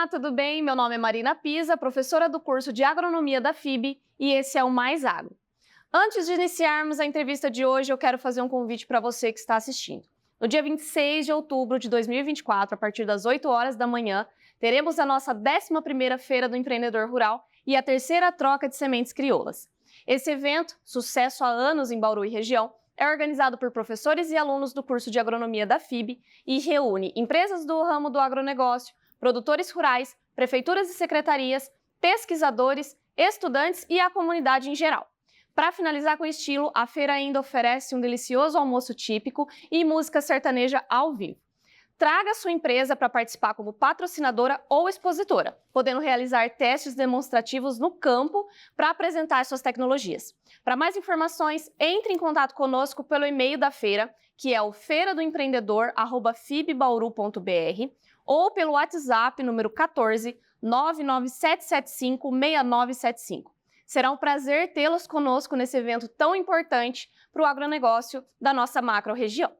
Olá, tudo bem? Meu nome é Marina Pisa, professora do curso de Agronomia da FIB, e esse é o Mais Agro. Antes de iniciarmos a entrevista de hoje, eu quero fazer um convite para você que está assistindo. No dia 26 de outubro de 2024, a partir das 8 horas da manhã, teremos a nossa 11ª Feira do Empreendedor Rural e a terceira troca de sementes crioulas. Esse evento, sucesso há anos em Bauru e região, é organizado por professores e alunos do curso de Agronomia da FIB e reúne empresas do ramo do agronegócio, produtores rurais, prefeituras e secretarias, pesquisadores, estudantes e a comunidade em geral. Para finalizar com estilo, a feira ainda oferece um delicioso almoço típico e música sertaneja ao vivo. Traga sua empresa para participar como patrocinadora ou expositora, podendo realizar testes demonstrativos no campo para apresentar suas tecnologias. Para mais informações, entre em contato conosco pelo e-mail da feira, que é o feiradoempreendedor@fibbauru.br, ou pelo WhatsApp número 14 99775 6975. Será um prazer tê-los conosco nesse evento tão importante para o agronegócio da nossa macro-região.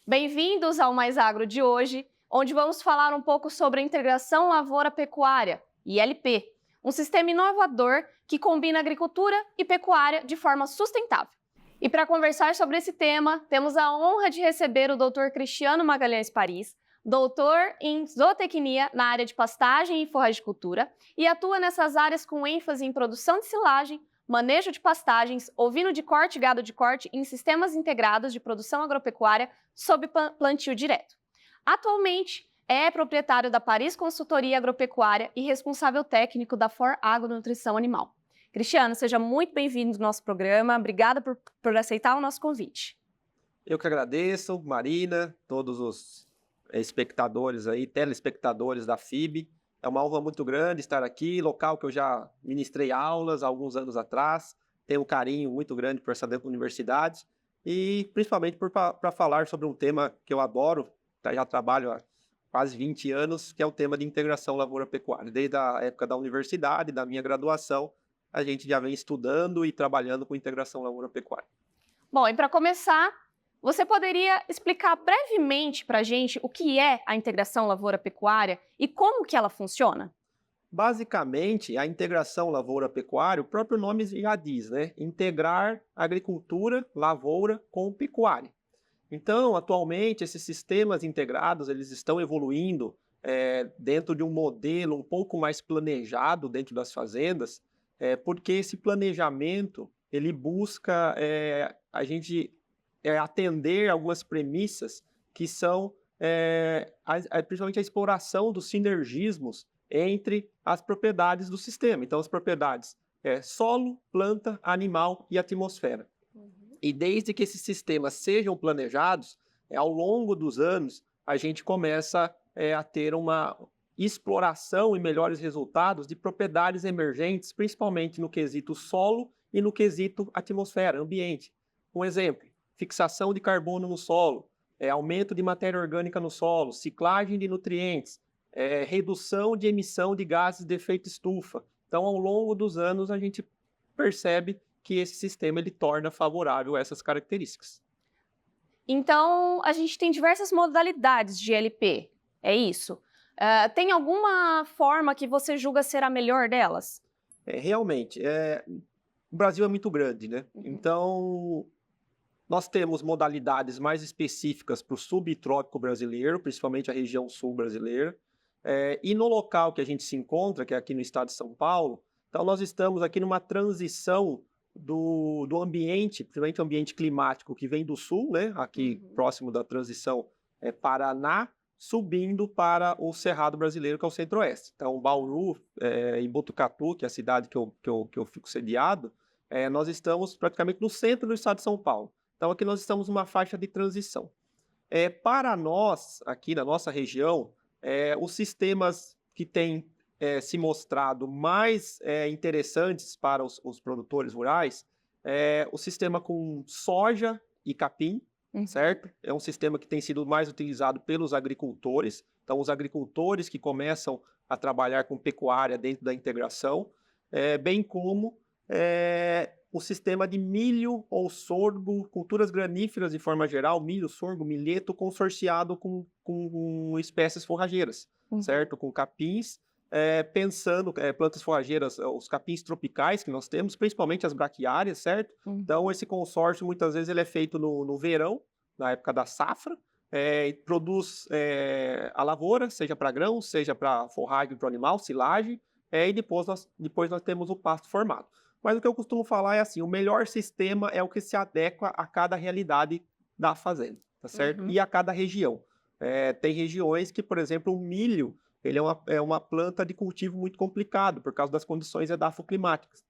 Bem-vindos ao Mais Agro de hoje, onde vamos falar um pouco sobre a integração lavoura-pecuária, ILP, um sistema inovador que combina agricultura e pecuária de forma sustentável. E para conversar sobre esse tema, temos a honra de receber o Dr. Cristiano Magalhães Paris, doutor em zootecnia na área de pastagem e forragicultura e atua nessas áreas com ênfase em produção de silagem, manejo de pastagens, ovino de corte e gado de corte em sistemas integrados de produção agropecuária sob plantio direto. Atualmente, é proprietário da Paris Consultoria Agropecuária e responsável técnico da For Agro Nutrição Animal. Cristiano, seja muito bem-vindo ao nosso programa. Obrigada por aceitar o nosso convite. Eu que agradeço, Marina, todos os espectadores aí, telespectadores da FIB. É uma honra muito grande estar aqui, local que eu já ministrei aulas há alguns anos atrás. Tenho um carinho muito grande por essa universidade e principalmente para falar sobre um tema que eu adoro, já trabalho há quase 20 anos, que é o tema de integração lavoura-pecuária. Desde a época da universidade, da minha graduação, a gente já vem estudando e trabalhando com integração lavoura-pecuária. Bom, e para começar, você poderia explicar brevemente para a gente o que é a integração lavoura-pecuária e como que ela funciona? Basicamente, a integração lavoura-pecuária, o próprio nome já diz, né? Integrar agricultura, lavoura com pecuária. Então, atualmente, esses sistemas integrados, eles estão evoluindo dentro de um modelo um pouco mais planejado dentro das fazendas, porque esse planejamento, ele busca a gente atender algumas premissas que são principalmente a exploração dos sinergismos entre as propriedades do sistema. Então, as propriedades solo, planta, animal e atmosfera. E desde que esses sistemas sejam planejados, ao longo dos anos, a gente começa a ter uma exploração e melhores resultados de propriedades emergentes, principalmente no quesito solo e no quesito atmosfera, ambiente. Um exemplo, fixação de carbono no solo, aumento de matéria orgânica no solo, ciclagem de nutrientes, redução de emissão de gases de efeito estufa. Então, ao longo dos anos, a gente percebe que esse sistema ele torna favorável a essas características. Então, a gente tem diversas modalidades de LP, é isso? Tem alguma forma que você julga ser a melhor delas? Realmente, o Brasil é muito grande, né? Então, nós temos modalidades mais específicas para o subtrópico brasileiro, principalmente a região sul brasileira. E no local que a gente se encontra, que é aqui no estado de São Paulo, então nós estamos aqui numa transição do ambiente, principalmente o ambiente climático que vem do sul, né? Aqui próximo da transição Paraná, subindo para o Cerrado brasileiro, que é o centro-oeste. Então, Bauru e Botucatu, que é a cidade que eu fico sediado, nós estamos praticamente no centro do estado de São Paulo. Então, aqui nós estamos numa faixa de transição. Para nós, aqui na nossa região, os sistemas que têm se mostrado mais interessantes para os produtores rurais, o sistema com soja e capim, certo? É um sistema que tem sido mais utilizado pelos agricultores. Então, os agricultores que começam a trabalhar com pecuária dentro da integração, bem como o sistema de milho ou sorgo, culturas graníferas de forma geral, milho, sorgo, milheto, consorciado com espécies forrageiras, certo? Com capins, pensando, plantas forrageiras, os capins tropicais que nós temos, principalmente as braquiárias, certo? Então, esse consórcio, muitas vezes, ele é feito no verão, na época da safra, e produz a lavoura, seja para grãos, seja para forragem para o animal, silagem, e depois nós temos o pasto formado. Mas o que eu costumo falar é assim, o melhor sistema é o que se adequa a cada realidade da fazenda, tá certo? E a cada região. Tem regiões que, por exemplo, o milho, ele é uma planta de cultivo muito complicado, por causa das condições edafoclimáticas.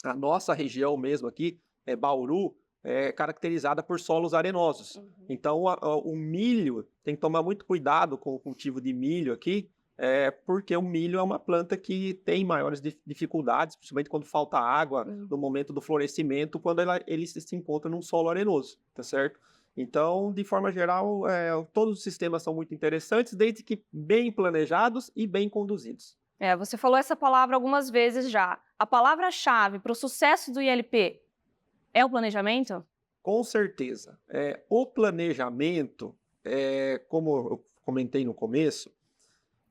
A nossa região mesmo aqui, Bauru, é caracterizada por solos arenosos. Então, o milho, tem que tomar muito cuidado com o cultivo de milho aqui, porque o milho é uma planta que tem maiores dificuldades, principalmente quando falta água no momento do florescimento, quando ele se encontra num solo arenoso, tá certo? Então, de forma geral, todos os sistemas são muito interessantes, desde que bem planejados e bem conduzidos. Você falou essa palavra algumas vezes já. A palavra-chave para o sucesso do ILP é o planejamento? Com certeza. O planejamento, como eu comentei no começo,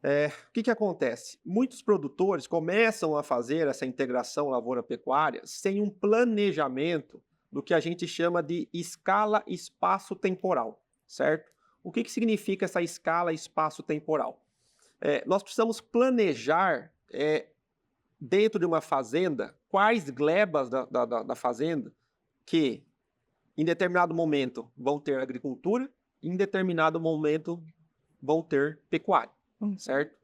o que acontece? Muitos produtores começam a fazer essa integração lavoura-pecuária sem um planejamento do que a gente chama de escala espaço-temporal, certo? O que significa essa escala espaço-temporal? Nós precisamos planejar dentro de uma fazenda quais glebas da fazenda que em determinado momento vão ter agricultura, em determinado momento vão ter pecuária, certo?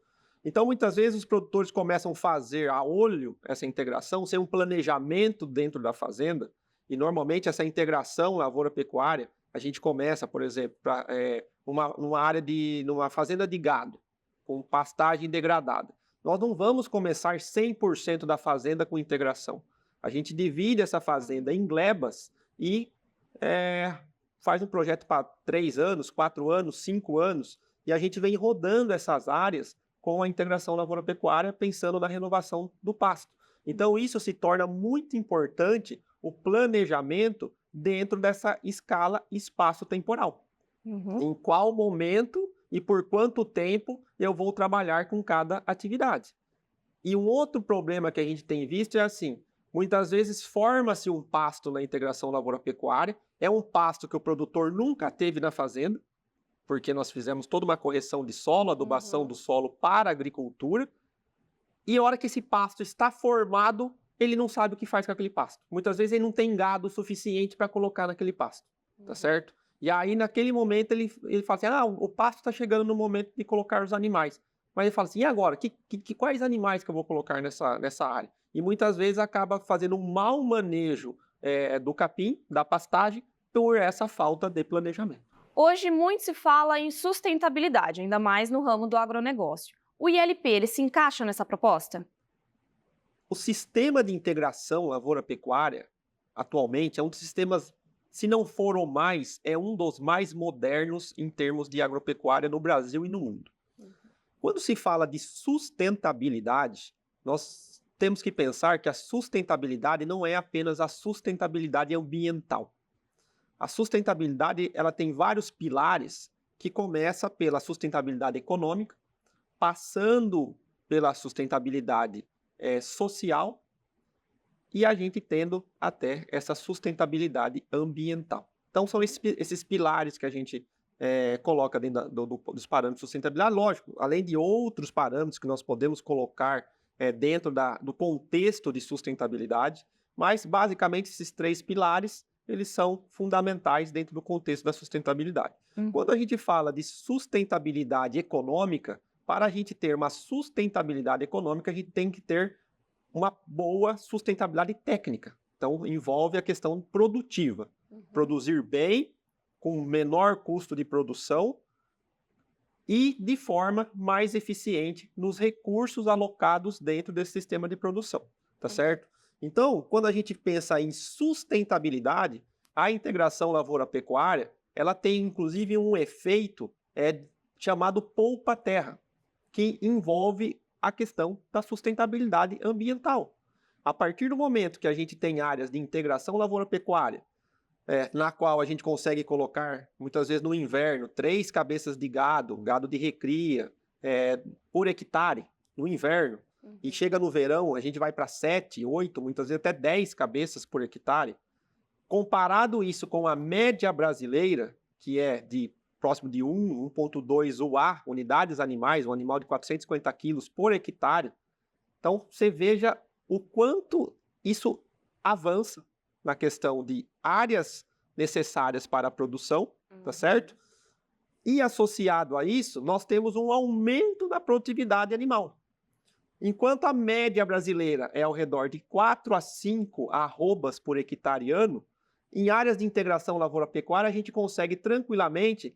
Então, muitas vezes, os produtores começam a fazer a olho essa integração sem um planejamento dentro da fazenda, e normalmente essa integração lavoura-pecuária, a gente começa, por exemplo, numa fazenda de gado, com pastagem degradada. Nós não vamos começar 100% da fazenda com integração. A gente divide essa fazenda em glebas e faz um projeto para 3 anos, 4 anos, 5 anos, e a gente vem rodando essas áreas com a integração lavoura-pecuária, pensando na renovação do pasto. Então, isso se torna muito importante, o planejamento dentro dessa escala espaço-temporal. Em qual momento e por quanto tempo eu vou trabalhar com cada atividade. E um outro problema que a gente tem visto é assim, muitas vezes forma-se um pasto na integração lavoura-pecuária, é um pasto que o produtor nunca teve na fazenda, porque nós fizemos toda uma correção de solo, adubação do solo para a agricultura, e a hora que esse pasto está formado, ele não sabe o que faz com aquele pasto. Muitas vezes ele não tem gado suficiente para colocar naquele pasto, tá certo? E aí, naquele momento, ele fala assim, o pasto está chegando no momento de colocar os animais. Mas ele fala assim, e agora? Quais animais que eu vou colocar nessa área? E muitas vezes acaba fazendo um mau manejo do capim, da pastagem, por essa falta de planejamento. Hoje, muito se fala em sustentabilidade, ainda mais no ramo do agronegócio. O ILP, ele se encaixa nessa proposta? O sistema de integração lavoura-pecuária, atualmente, é um dos sistemas, se não for o mais, é um dos mais modernos em termos de agropecuária no Brasil e no mundo. Quando se fala de sustentabilidade, nós temos que pensar que a sustentabilidade não é apenas a sustentabilidade ambiental. A sustentabilidade, ela tem vários pilares, que começa pela sustentabilidade econômica, passando pela sustentabilidade social, e a gente tendo até essa sustentabilidade ambiental. Então, são esses pilares que a gente coloca dentro dos parâmetros de sustentabilidade. Lógico, além de outros parâmetros que nós podemos colocar dentro do contexto de sustentabilidade, mas, basicamente, esses 3 pilares, eles são fundamentais dentro do contexto da sustentabilidade. Quando a gente fala de sustentabilidade econômica, para a gente ter uma sustentabilidade econômica, a gente tem que ter uma boa sustentabilidade técnica. Então, envolve a questão produtiva. Produzir bem, com menor custo de produção e de forma mais eficiente nos recursos alocados dentro desse sistema de produção. Tá certo? Então, quando a gente pensa em sustentabilidade, a integração lavoura-pecuária, ela tem inclusive um efeito chamado poupa-terra, que envolve a questão da sustentabilidade ambiental. a partir do momento que a gente tem áreas de integração lavoura-pecuária, na qual a gente consegue colocar, muitas vezes no inverno, 3 cabeças de gado, gado de recria, por hectare, no inverno, e chega no verão, a gente vai para 7, 8, muitas vezes até 10 cabeças por hectare. Comparado isso com a média brasileira, que é de próximo de 1,2 UA, unidades animais, um animal de 450 quilos por hectare, então você veja o quanto isso avança na questão de áreas necessárias para a produção, tá certo? E associado a isso, nós temos um aumento da produtividade animal. Enquanto a média brasileira é ao redor de 4 a 5 arrobas por hectare ano, em áreas de integração lavoura-pecuária a gente consegue tranquilamente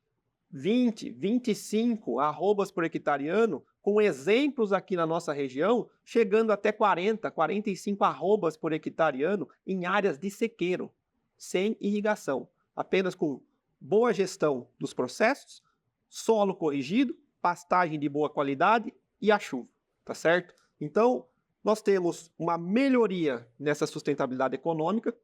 20, 25 arrobas por hectare ano, com exemplos aqui na nossa região, chegando até 40, 45 arrobas por hectare ano em áreas de sequeiro, sem irrigação, apenas com boa gestão dos processos, solo corrigido, pastagem de boa qualidade e a chuva, tá certo? Então, nós temos uma melhoria nessa sustentabilidade econômica,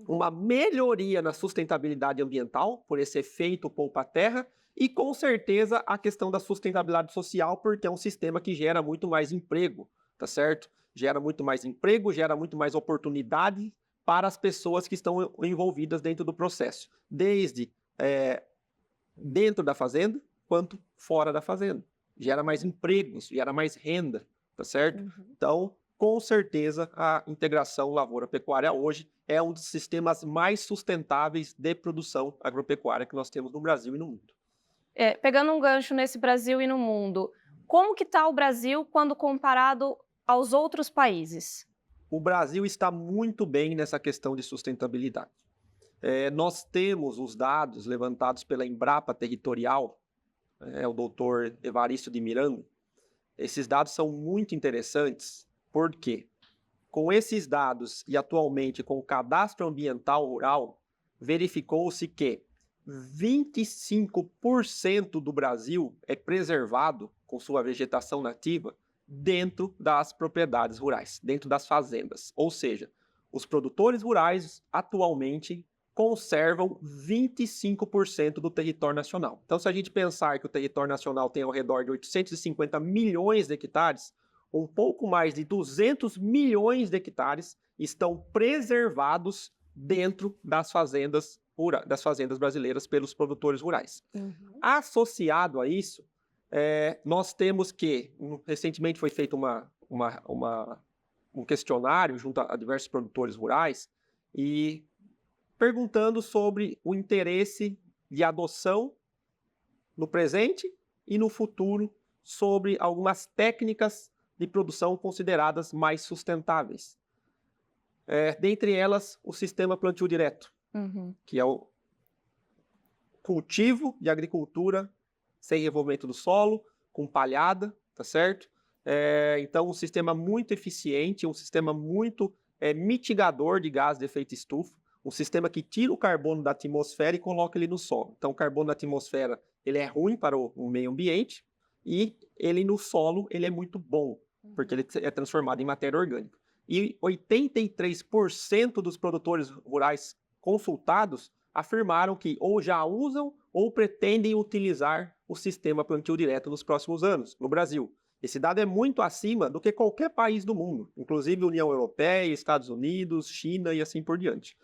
uma melhoria na sustentabilidade ambiental, por esse efeito poupa-terra, e com certeza a questão da sustentabilidade social, porque é um sistema que gera muito mais emprego, tá certo? Gera muito mais emprego, gera muito mais oportunidade para as pessoas que estão envolvidas dentro do processo, desde dentro da fazenda, quanto fora da fazenda. Gera mais empregos, gera mais renda, tá certo? Então, com certeza, a integração lavoura-pecuária hoje é um dos sistemas mais sustentáveis de produção agropecuária que nós temos no Brasil e no mundo. Pegando um gancho nesse Brasil e no mundo, como que está o Brasil quando comparado aos outros países? O Brasil está muito bem nessa questão de sustentabilidade. Nós temos os dados levantados pela Embrapa Territorial, o doutor Evaristo de Miranda. Esses dados são muito interessantes, porque com esses dados e atualmente com o cadastro ambiental rural, verificou-se que 25% do Brasil é preservado com sua vegetação nativa dentro das propriedades rurais, dentro das fazendas. Ou seja, os produtores rurais atualmente conservam 25% do território nacional. Então, se a gente pensar que o território nacional tem ao redor de 850 milhões de hectares, um pouco mais de 200 milhões de hectares estão preservados dentro das fazendas brasileiras pelos produtores rurais. Associado a isso, nós temos que, recentemente foi feito um questionário junto a diversos produtores rurais e perguntando sobre o interesse de adoção no presente e no futuro sobre algumas técnicas de produção consideradas mais sustentáveis. Dentre elas, o sistema plantio direto, que é o cultivo de agricultura sem revolvimento do solo, com palhada, tá certo? Então, um sistema muito eficiente, um sistema muito mitigador de gás de efeito estufa, um sistema que tira o carbono da atmosfera e coloca ele no solo. Então, o carbono da atmosfera ele é ruim para o meio ambiente e ele no solo ele é muito bom, porque ele é transformado em matéria orgânica. E 83% dos produtores rurais consultados afirmaram que ou já usam ou pretendem utilizar o sistema plantio direto nos próximos anos, no Brasil. Esse dado é muito acima do que qualquer país do mundo, inclusive União Europeia, Estados Unidos, China e assim por diante.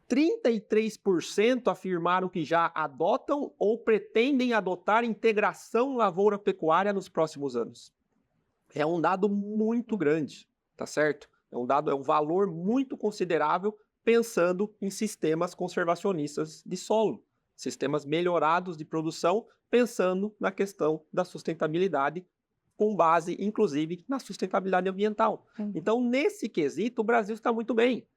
33% afirmaram que já adotam ou pretendem adotar integração lavoura-pecuária nos próximos anos. É um dado muito grande, tá certo? É um valor muito considerável pensando em sistemas conservacionistas de solo, sistemas melhorados de produção, pensando na questão da sustentabilidade, com base, inclusive, na sustentabilidade ambiental. Então, nesse quesito, o Brasil está muito bem.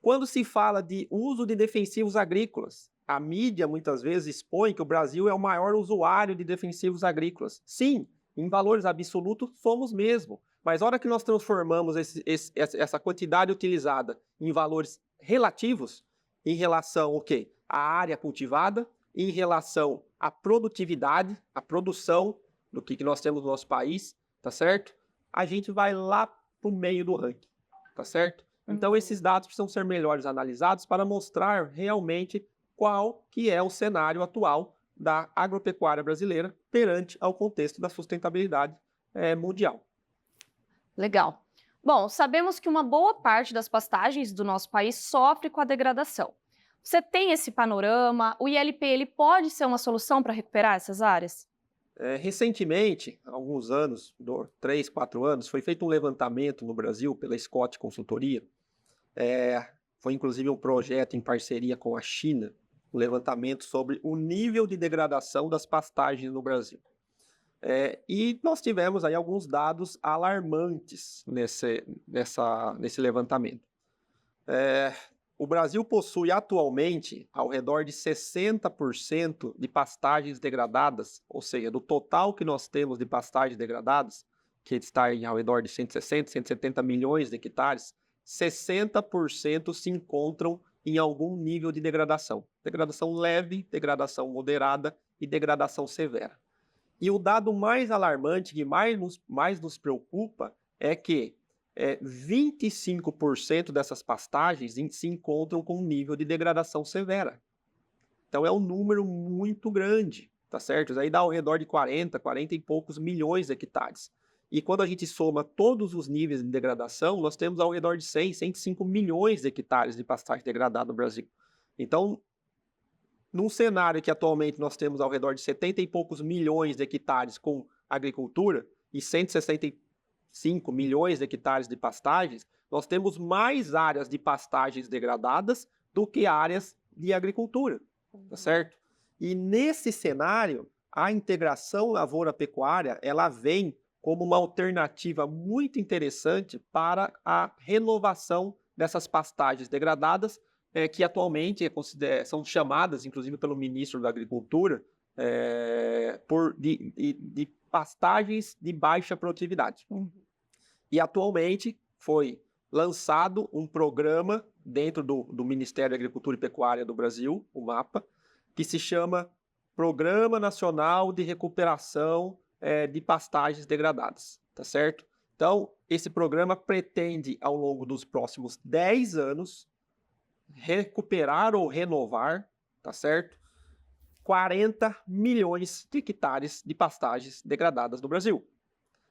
Quando se fala de uso de defensivos agrícolas, a mídia muitas vezes expõe que o Brasil é o maior usuário de defensivos agrícolas. Sim, em valores absolutos somos mesmo, mas na hora que nós transformamos essa quantidade utilizada em valores relativos, em relação ao quê? À área cultivada, em relação à produtividade, à produção do que nós temos no nosso país, tá certo? A gente vai lá para o meio do ranking, tá certo? Então, esses dados precisam ser melhores analisados para mostrar realmente qual que é o cenário atual da agropecuária brasileira perante ao contexto da sustentabilidade mundial. Legal. Bom, sabemos que uma boa parte das pastagens do nosso país sofre com a degradação. Você tem esse panorama? O ILP ele pode ser uma solução para recuperar essas áreas? Recentemente, há alguns anos, 3, 4 anos, foi feito um levantamento no Brasil pela Scott Consultoria. Foi inclusive um projeto em parceria com a China, um levantamento sobre o nível de degradação das pastagens no Brasil. E nós tivemos aí alguns dados alarmantes nesse levantamento. O Brasil possui atualmente ao redor de 60% de pastagens degradadas, ou seja, do total que nós temos de pastagens degradadas, que está em ao redor de 160, 170 milhões de hectares, 60% se encontram em algum nível de degradação. Degradação leve, degradação moderada e degradação severa. E o dado mais alarmante, que mais nos preocupa, é que 25% dessas pastagens se encontram com um nível de degradação severa. Então é um número muito grande, tá certo? Isso aí dá ao redor de 40 e poucos milhões de hectares. E quando a gente soma todos os níveis de degradação, nós temos ao redor de 105 milhões de hectares de pastagem degradada no Brasil. Então, num cenário que atualmente nós temos ao redor de 70 e poucos milhões de hectares com agricultura e 165 milhões de hectares de pastagens, nós temos mais áreas de pastagens degradadas do que áreas de agricultura, tá certo? E nesse cenário, a integração lavoura-pecuária, ela vem como uma alternativa muito interessante para a renovação dessas pastagens degradadas, que atualmente são chamadas, inclusive pelo ministro da Agricultura, de pastagens de baixa produtividade. E atualmente foi lançado um programa dentro do Ministério da Agricultura e Pecuária do Brasil, o MAPA, que se chama Programa Nacional de Recuperação de Pastagens Degradadas, tá certo? Então, esse programa pretende, ao longo dos próximos 10 anos, recuperar ou renovar, tá certo? 40 milhões de hectares de pastagens degradadas no Brasil,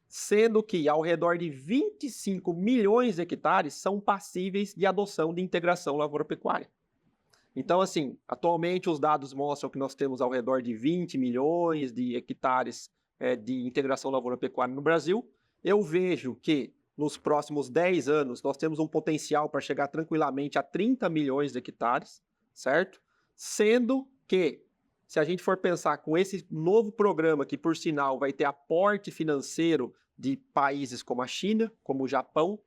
sendo que ao redor de 25 milhões de hectares são passíveis de adoção de integração lavoura-pecuária. Então, assim, atualmente os dados mostram que nós temos ao redor de 20 milhões de hectares de integração lavoura-pecuária no Brasil. Eu vejo que nos próximos 10 anos nós temos um potencial para chegar tranquilamente a 30 milhões de hectares, certo? Sendo que, se a gente for pensar com esse novo programa, que por sinal vai ter aporte financeiro de países como a China, como o Japão,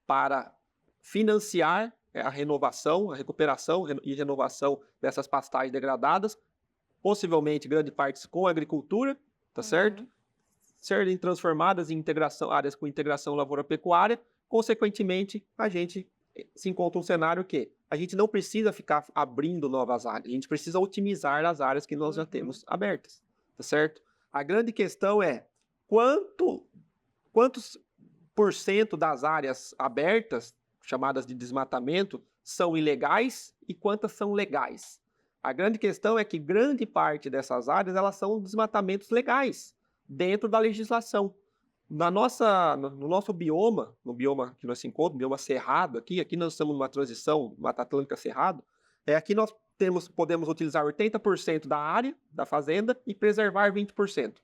para financiar a renovação, a recuperação e renovação dessas pastagens degradadas, possivelmente grande parte com agricultura, tá certo? Serem transformadas em áreas com integração lavoura-pecuária, consequentemente, a gente se encontra um cenário que a gente não precisa ficar abrindo novas áreas, a gente precisa otimizar as áreas que nós já temos abertas, tá certo? A grande questão é quantos por cento das áreas abertas, chamadas de desmatamento, são ilegais e quantas são legais. A grande questão é que grande parte dessas áreas elas são desmatamentos legais, dentro da legislação. No nosso bioma, no bioma que nós se encontramos, bioma cerrado aqui nós estamos numa transição, Mata Atlântica Cerrado, aqui nós podemos utilizar 80% da área da fazenda e preservar 20%.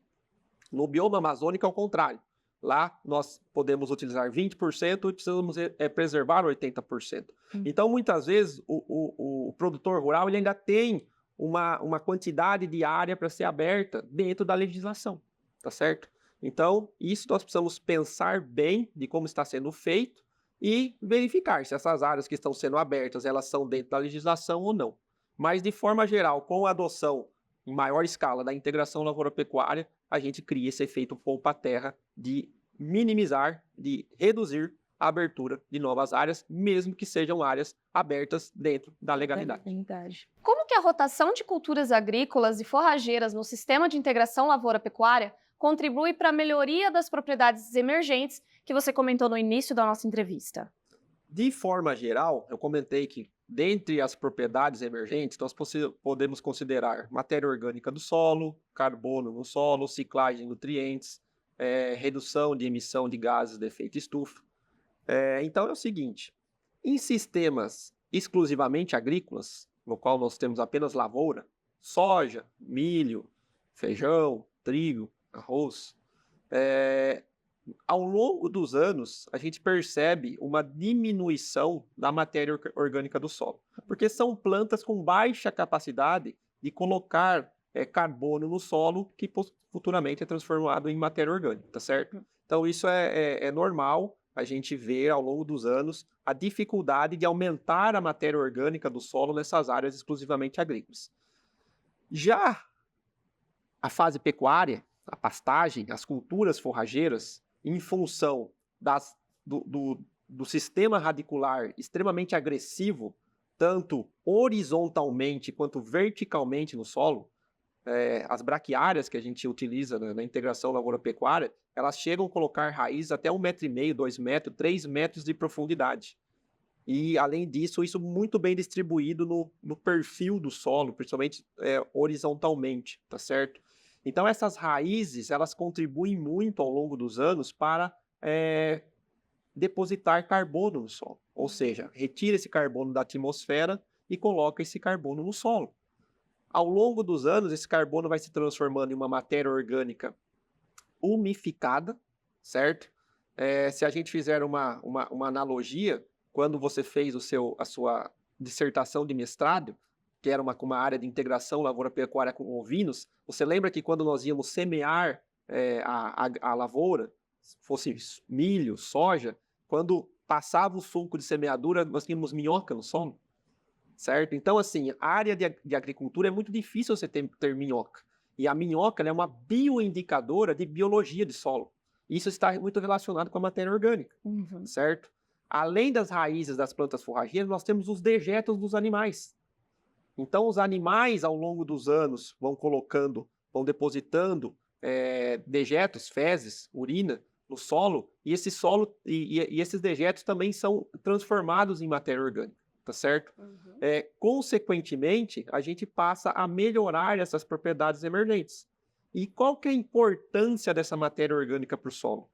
No bioma amazônico, ao contrário. Lá nós podemos utilizar 20% e precisamos preservar 80%. Então, muitas vezes, o produtor rural ele ainda tem uma quantidade de área para ser aberta dentro da legislação, tá certo? Então, isso nós precisamos pensar bem de como está sendo feito e verificar se essas áreas que estão sendo abertas, elas são dentro da legislação ou não. Mas, de forma geral, com a adoção em maior escala da integração lavoura-pecuária, a gente cria esse efeito poupa-terra de minimizar, de reduzir a abertura de novas áreas, mesmo que sejam áreas abertas dentro da legalidade. Como que a rotação de culturas agrícolas e forrageiras no sistema de integração lavoura-pecuária contribui para a melhoria das propriedades emergentes que você comentou no início da nossa entrevista? De forma geral, eu comentei que, dentre as propriedades emergentes, nós podemos considerar matéria orgânica do solo, carbono no solo, ciclagem de nutrientes, redução de emissão de gases de efeito estufa. Então é o seguinte, em sistemas exclusivamente agrícolas, no qual nós temos apenas lavoura, soja, milho, feijão, trigo, arroz, ao longo dos anos, a gente percebe uma diminuição da matéria orgânica do solo, porque são plantas com baixa capacidade de colocar carbono no solo, que futuramente é transformado em matéria orgânica, tá certo? Então isso é normal, a gente vê ao longo dos anos a dificuldade de aumentar a matéria orgânica do solo nessas áreas exclusivamente agrícolas. Já a fase pecuária, a pastagem, as culturas forrageiras, em função do sistema radicular extremamente agressivo, tanto horizontalmente quanto verticalmente no solo, as braquiárias que a gente utiliza na integração lavoura-pecuária, elas chegam a colocar raízes até 1,5 m, 2 metros, 3 metros de profundidade. E, além disso, isso muito bem distribuído no perfil do solo, principalmente horizontalmente, tá certo? Então, essas raízes, elas contribuem muito ao longo dos anos para depositar carbono no solo. Ou seja, retira esse carbono da atmosfera e coloca esse carbono no solo. Ao longo dos anos, esse carbono vai se transformando em uma matéria orgânica umificada, certo? Se a gente fizer uma analogia, quando você fez a sua dissertação de mestrado, que era uma área de integração lavoura-pecuária com ovinos, você lembra que quando nós íamos semear a lavoura, fosse milho, soja, quando passava o sulco de semeadura, nós tínhamos minhoca no solo, certo? Então, assim, a área de agricultura é muito difícil você ter minhoca. E a minhoca é uma bioindicadora de biologia de solo. Isso está muito relacionado com a matéria orgânica, certo? Além das raízes das plantas forrageiras, nós temos os dejetos dos animais. Então, os animais, ao longo dos anos, vão depositando dejetos, fezes, urina no solo, e esse solo e esses dejetos também são transformados em matéria orgânica, tá certo? Consequentemente, a gente passa a melhorar essas propriedades emergentes. E qual que é a importância dessa matéria orgânica para o solo?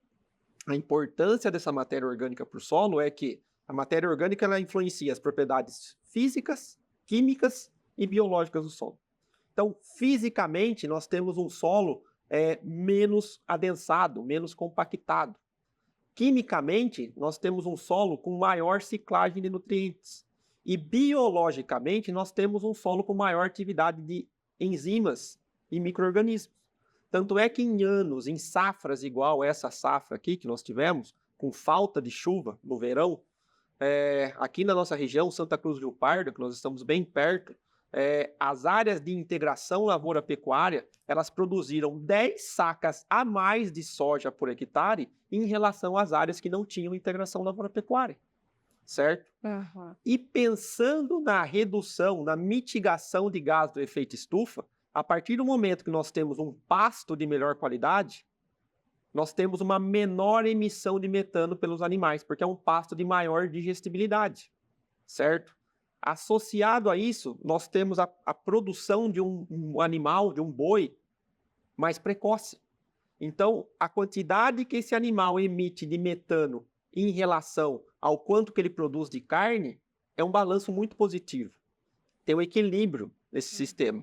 A importância dessa matéria orgânica para o solo é que a matéria orgânica ela influencia as propriedades físicas, químicas e biológicas do solo. Então, fisicamente, nós temos um solo menos adensado, menos compactado. Quimicamente, nós temos um solo com maior ciclagem de nutrientes. E biologicamente, nós temos um solo com maior atividade de enzimas e micro-organismos. Tanto é que em anos, em safras igual essa safra aqui que nós tivemos, com falta de chuva no verão, aqui na nossa região, Santa Cruz do Rio Pardo, que nós estamos bem perto, as áreas de integração lavoura-pecuária, elas produziram 10 sacas a mais de soja por hectare em relação às áreas que não tinham integração lavoura-pecuária, certo? E pensando na redução, na mitigação de gás do efeito estufa, a partir do momento que nós temos um pasto de melhor qualidade, nós temos uma menor emissão de metano pelos animais, porque é um pasto de maior digestibilidade, certo? Associado a isso, nós temos a produção de um animal, de um boi, mais precoce. Então, a quantidade que esse animal emite de metano em relação ao quanto que ele produz de carne é um balanço muito positivo. Tem um equilíbrio nesse sistema.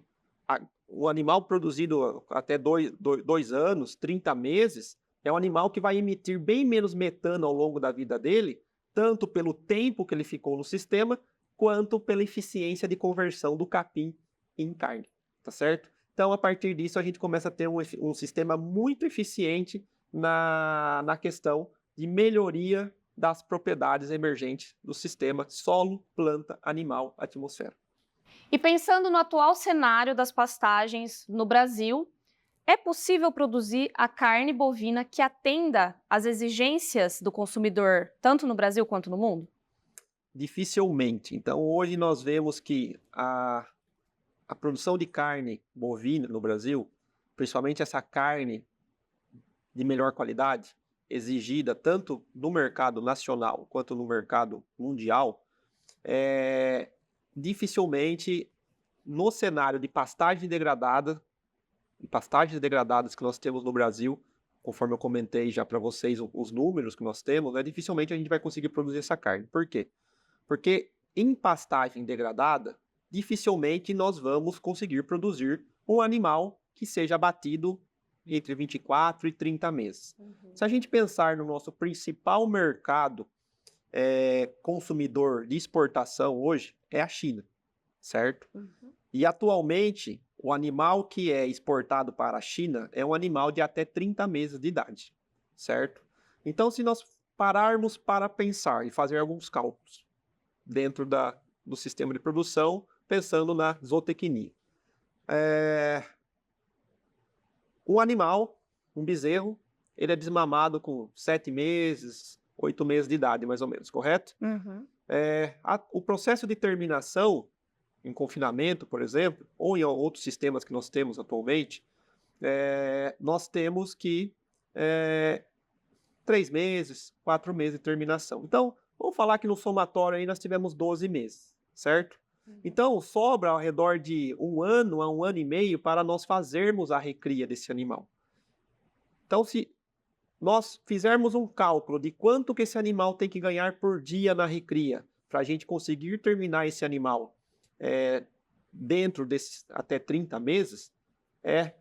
O animal produzido até 2 anos, 30 meses, é um animal que vai emitir bem menos metano ao longo da vida dele, tanto pelo tempo que ele ficou no sistema, quanto pela eficiência de conversão do capim em carne, tá certo? Então, a partir disso, a gente começa a ter um sistema muito eficiente na questão de melhoria das propriedades emergentes do sistema solo, planta, animal, atmosfera. E pensando no atual cenário das pastagens no Brasil, é possível produzir a carne bovina que atenda às exigências do consumidor, tanto no Brasil quanto no mundo? Dificilmente. Então, hoje nós vemos que a produção de carne bovina no Brasil, principalmente essa carne de melhor qualidade, exigida tanto no mercado nacional quanto no mercado mundial, dificilmente no cenário de pastagem degradada, e pastagens degradadas que nós temos no Brasil, conforme eu comentei já para vocês os números que nós temos, dificilmente a gente vai conseguir produzir essa carne. Por quê? Porque em pastagem degradada, dificilmente nós vamos conseguir produzir um animal que seja abatido entre 24 e 30 meses. Se a gente pensar no nosso principal mercado consumidor de exportação hoje, é a China, certo? E atualmente, o animal que é exportado para a China é um animal de até 30 meses de idade, certo? Então, se nós pararmos para pensar e fazer alguns cálculos dentro do sistema de produção, pensando na zootecnia. Um animal, um bezerro, ele é desmamado com 7 meses, 8 meses de idade, mais ou menos, correto? O processo de terminação em confinamento, por exemplo, ou em outros sistemas que nós temos atualmente, nós temos que 3 meses, 4 meses de terminação. Então, vamos falar que no somatório aí nós tivemos 12 meses, certo? Então, sobra ao redor de 1 ano a 1 ano e meio para nós fazermos a recria desse animal. Então, se nós fizermos um cálculo de quanto que esse animal tem que ganhar por dia na recria, para a gente conseguir terminar esse animal dentro desses até 30 meses,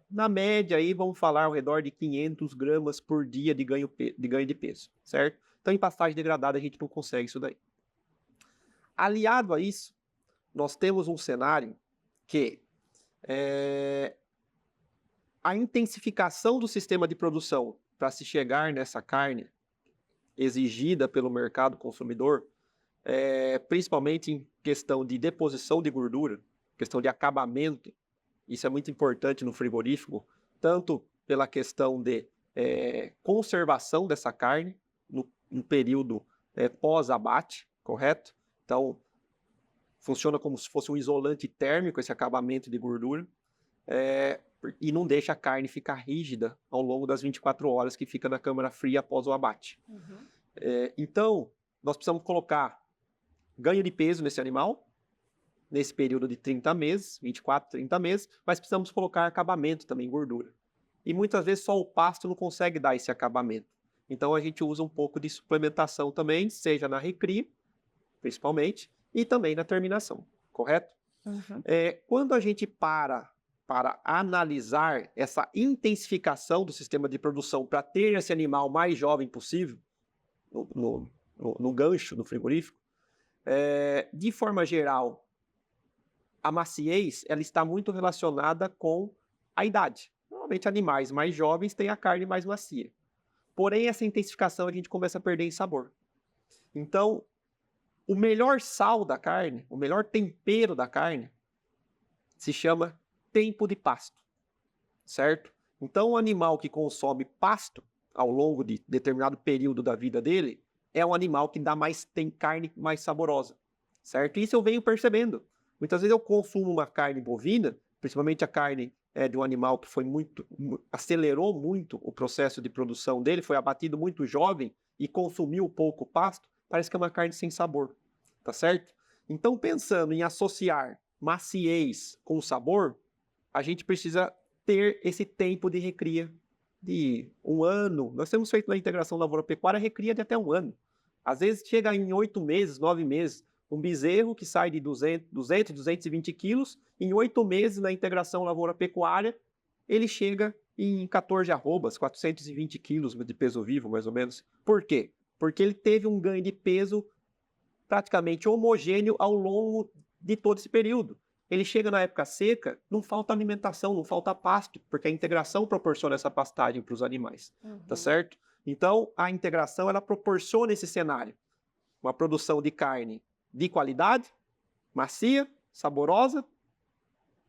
na média aí vamos falar ao redor de 500 gramas por dia de ganho de peso, certo? Então, em pastagem degradada a gente não consegue isso daí. Aliado a isso, nós temos um cenário que a intensificação do sistema de produção para se chegar nessa carne exigida pelo mercado consumidor, principalmente em questão de deposição de gordura, questão de acabamento, isso é muito importante no frigorífico, tanto pela questão de conservação dessa carne no período pós-abate, correto? Então, funciona como se fosse um isolante térmico esse acabamento de gordura, e não deixa a carne ficar rígida ao longo das 24 horas que fica na câmara fria após o abate. Então, nós precisamos colocar ganho de peso nesse animal, nesse período de 30 meses, 24, 30 meses, mas precisamos colocar acabamento também, gordura. E muitas vezes só o pasto não consegue dar esse acabamento. Então a gente usa um pouco de suplementação também, seja na recria, principalmente, e também na terminação, correto? Quando a gente para analisar essa intensificação do sistema de produção para ter esse animal mais jovem possível, no gancho, no frigorífico, de forma geral, a maciez ela está muito relacionada com a idade. Normalmente, animais mais jovens têm a carne mais macia. Porém, essa intensificação a gente começa a perder em sabor. Então, o melhor sal da carne, o melhor tempero da carne, se chama tempo de pasto, certo? Então, o animal que consome pasto ao longo de determinado período da vida dele é um animal que tem carne mais saborosa, certo? Isso eu venho percebendo. Muitas vezes eu consumo uma carne bovina, principalmente a carne de um animal que acelerou muito o processo de produção dele, foi abatido muito jovem e consumiu pouco pasto, parece que é uma carne sem sabor, tá certo? Então, pensando em associar maciez com sabor, a gente precisa ter esse tempo de recria de 1 ano. Nós temos feito na integração lavoura-pecuária recria de até 1 ano. Às vezes chega em 8 meses, 9 meses. Um bezerro que sai de 200, 220 quilos, em 8 meses na integração lavoura-pecuária, ele chega em 14 arrobas, 420 quilos de peso vivo, mais ou menos. Por quê? Porque ele teve um ganho de peso praticamente homogêneo ao longo de todo esse período. Ele chega na época seca, não falta alimentação, não falta pasto, porque a integração proporciona essa pastagem para os animais, tá certo? Então, a integração, ela proporciona esse cenário. Uma produção de carne de qualidade, macia, saborosa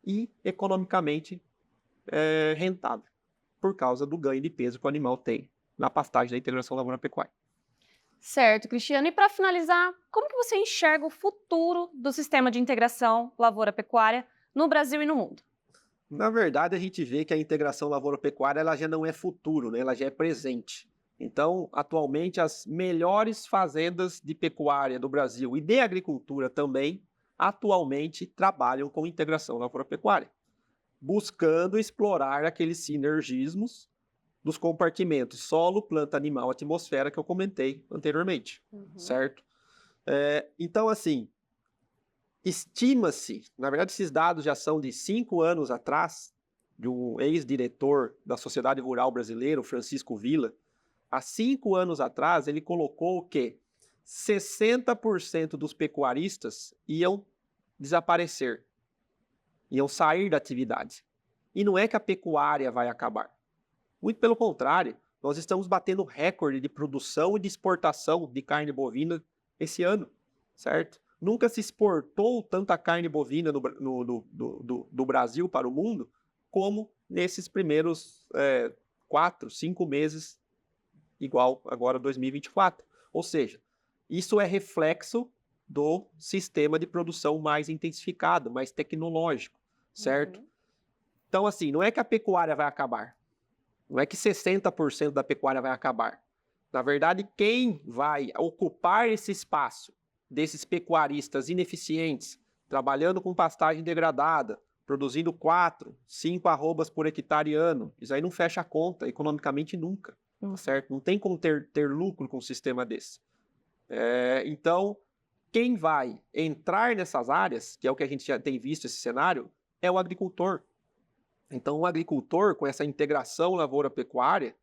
e economicamente rentável, por causa do ganho de peso que o animal tem na pastagem da integração lavoura-pecuária. Certo, Cristiano. E para finalizar, como que você enxerga o futuro do sistema de integração lavoura-pecuária no Brasil e no mundo? Na verdade, a gente vê que a integração lavoura-pecuária ela já não é futuro, né? Ela já é presente. Então, atualmente, as melhores fazendas de pecuária do Brasil e de agricultura também, atualmente, trabalham com integração lavoura-pecuária, buscando explorar aqueles sinergismos dos compartimentos solo, planta, animal, atmosfera que eu comentei anteriormente, certo? Então, assim, estima-se, na verdade, esses dados já são de 5 anos atrás, de um ex-diretor da Sociedade Rural Brasileira, o Francisco Villa. Há 5 anos atrás, ele colocou que 60% dos pecuaristas iam desaparecer, iam sair da atividade. E não é que a pecuária vai acabar. Muito pelo contrário, nós estamos batendo recorde de produção e de exportação de carne bovina esse ano, certo? Nunca se exportou tanta carne bovina do Brasil para o mundo como nesses primeiros 4, 5 meses, igual agora 2024. Ou seja, isso é reflexo do sistema de produção mais intensificado, mais tecnológico, certo? Então, assim, não é que a pecuária vai acabar. Não é que 60% da pecuária vai acabar. Na verdade, quem vai ocupar esse espaço desses pecuaristas ineficientes, trabalhando com pastagem degradada, produzindo 4, 5 arrobas por hectare ano, isso aí não fecha a conta economicamente nunca, certo? Não tem como ter lucro com um sistema desse. Então, quem vai entrar nessas áreas, que é o que a gente já tem visto esse cenário, é o agricultor. Então, o agricultor, com essa integração lavoura-pecuária,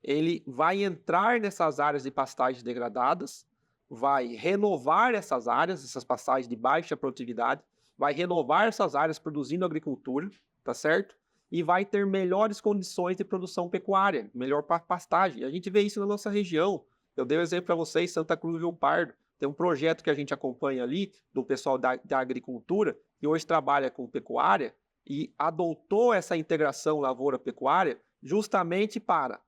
ele vai entrar nessas áreas de pastagens degradadas, vai renovar essas áreas, essas pastagens de baixa produtividade, vai renovar essas áreas produzindo agricultura, tá certo? E vai ter melhores condições de produção pecuária, melhor pastagem. A gente vê isso na nossa região. Eu dei um exemplo para vocês, Santa Cruz do Rio Pardo. Tem um projeto que a gente acompanha ali, do pessoal da agricultura, que hoje trabalha com pecuária, e adotou essa integração lavoura-pecuária justamente para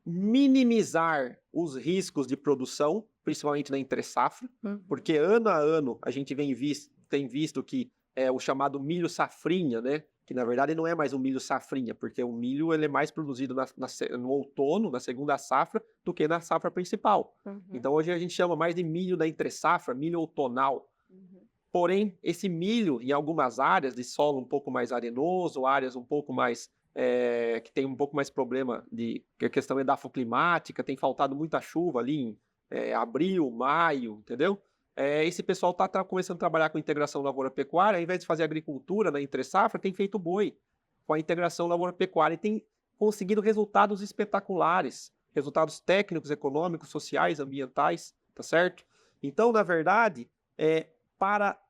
minimizar os riscos de produção, principalmente na entre-safra, porque ano a ano a gente tem visto que é o chamado milho safrinha, né? Que na verdade não é mais um milho safrinha, porque o milho ele é mais produzido no outono, na segunda safra, do que na safra principal. Então hoje a gente chama mais de milho da entre-safra, milho outonal. Porém, esse milho, em algumas áreas de solo um pouco mais arenoso, áreas um pouco mais que tem um pouco mais problema que a questão edafoclimática, tem faltado muita chuva ali em abril, maio, entendeu? Esse pessoal está começando a trabalhar com integração lavoura-pecuária, ao invés de fazer agricultura na entre-safra, tem feito boi com a integração lavoura-pecuária e tem conseguido resultados espetaculares, resultados técnicos, econômicos, sociais, ambientais, tá certo? Então, na verdade, para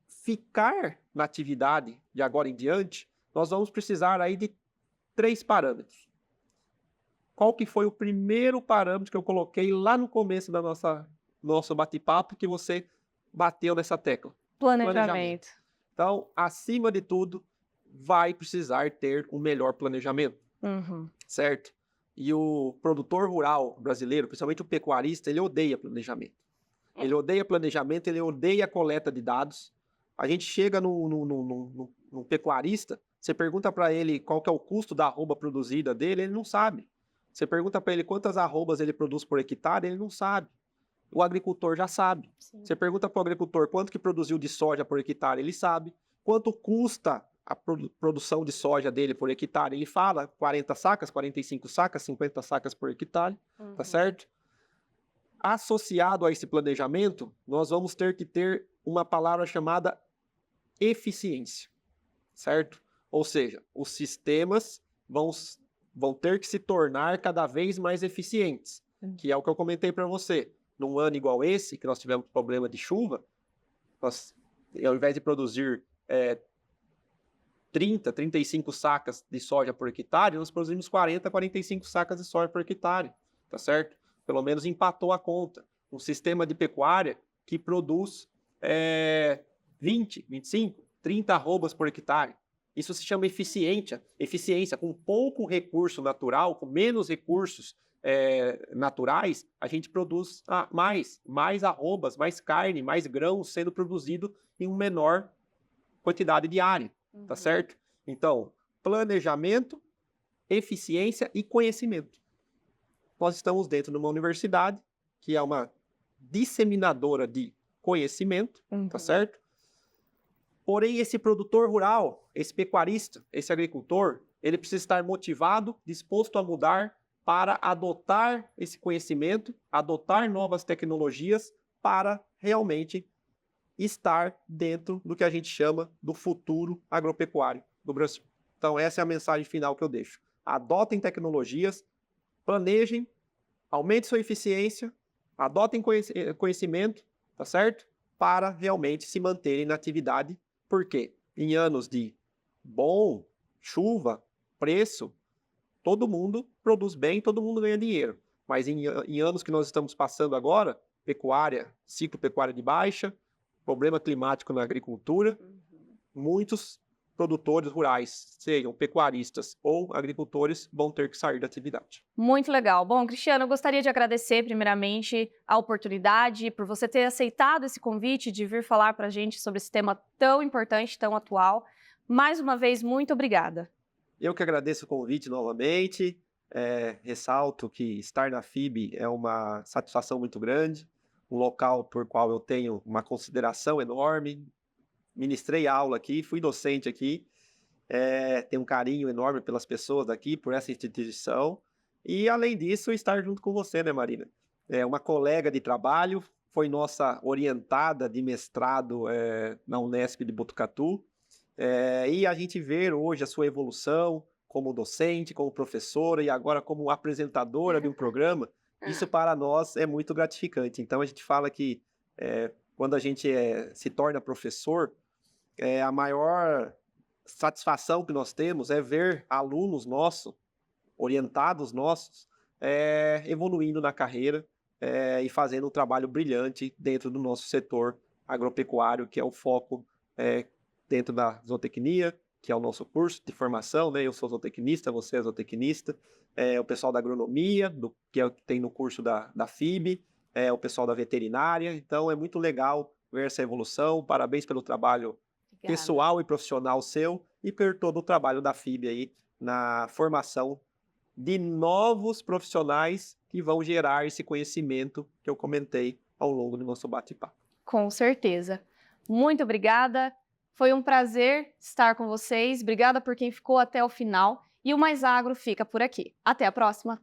ficar na atividade de agora em diante, nós vamos precisar aí de 3 parâmetros. Qual que foi o primeiro parâmetro que eu coloquei lá no começo da nosso bate-papo que você bateu nessa tecla? Planejamento. Então, acima de tudo, vai precisar ter um melhor planejamento, certo? E o produtor rural brasileiro, principalmente o pecuarista, ele odeia planejamento. Ele odeia planejamento, ele odeia a coleta de dados. A gente chega num pecuarista, você pergunta para ele qual que é o custo da arroba produzida dele, ele não sabe. Você pergunta para ele quantas arrobas ele produz por hectare, ele não sabe. O agricultor já sabe. Sim. Você pergunta para o agricultor quanto que produziu de soja por hectare, ele sabe. Quanto custa a produção de soja dele por hectare, ele fala 40 sacas, 45 sacas, 50 sacas por hectare, tá certo? Associado a esse planejamento, nós vamos ter que ter uma palavra chamada eficiência, certo? Ou seja, os sistemas vão ter que se tornar cada vez mais eficientes, que é o que eu comentei para você. Num ano igual esse, que nós tivemos problema de chuva, nós, ao invés de produzir 30, 35 sacas de soja por hectare, nós produzimos 40, 45 sacas de soja por hectare, tá certo? Pelo menos empatou a conta. Um sistema de pecuária que produz 20, 25, 30 arrobas por hectare. Isso se chama eficiência. Com pouco recurso natural, com menos recursos naturais, a gente produz mais arrobas, mais carne, mais grãos sendo produzido em uma menor quantidade de área, tá certo? Então, planejamento, eficiência e conhecimento. nós estamos dentro de uma universidade, que é uma disseminadora de conhecimento, tá certo? Porém, esse produtor rural, esse pecuarista, esse agricultor, ele precisa estar motivado, disposto a mudar para adotar esse conhecimento, adotar novas tecnologias para realmente estar dentro do que a gente chama do futuro agropecuário do Brasil. Então, essa é a mensagem final que eu deixo. Adotem tecnologias, planejem, aumentem sua eficiência, adotem conhecimento, tá certo? Para realmente se manterem na atividade. Por quê? Em anos de bom, chuva, preço, todo mundo produz bem, todo mundo ganha dinheiro. Mas em anos que nós estamos passando agora, pecuária, ciclo pecuário de baixa, problema climático na agricultura, muitos produtores rurais, sejam pecuaristas ou agricultores, vão ter que sair da atividade. Muito legal. Bom, Cristiano, eu gostaria de agradecer primeiramente a oportunidade, por você ter aceitado esse convite de vir falar para a gente sobre esse tema tão importante, tão atual. Mais uma vez, muito obrigada. Eu que agradeço o convite novamente, ressalto que estar na FIB é uma satisfação muito grande, um local por qual eu tenho uma consideração enorme, ministrei aula aqui, fui docente aqui, tenho um carinho enorme pelas pessoas daqui, por essa instituição, e além disso, estar junto com você, né, Marina? É uma colega de trabalho, foi nossa orientada de mestrado na Unesp de Botucatu, e a gente ver hoje a sua evolução como docente, como professora e agora como apresentadora de um programa, isso para nós é muito gratificante. Então a gente fala que quando a gente se torna professor, a maior satisfação que nós temos é ver alunos nossos, orientados nossos, evoluindo na carreira e fazendo um trabalho brilhante dentro do nosso setor agropecuário, que é o foco dentro da zootecnia, que é o nosso curso de formação, né? Eu sou zootecnista, você é zootecnista, o pessoal da agronomia, que é o que tem no curso da FIB, o pessoal da veterinária, então é muito legal ver essa evolução, parabéns pelo trabalho pessoal e profissional seu e por todo o trabalho da FIB aí na formação de novos profissionais que vão gerar esse conhecimento que eu comentei ao longo do nosso bate-papo. Com certeza. Muito obrigada. Foi um prazer estar com vocês. Obrigada por quem ficou até o final. E o Mais Agro fica por aqui. Até a próxima!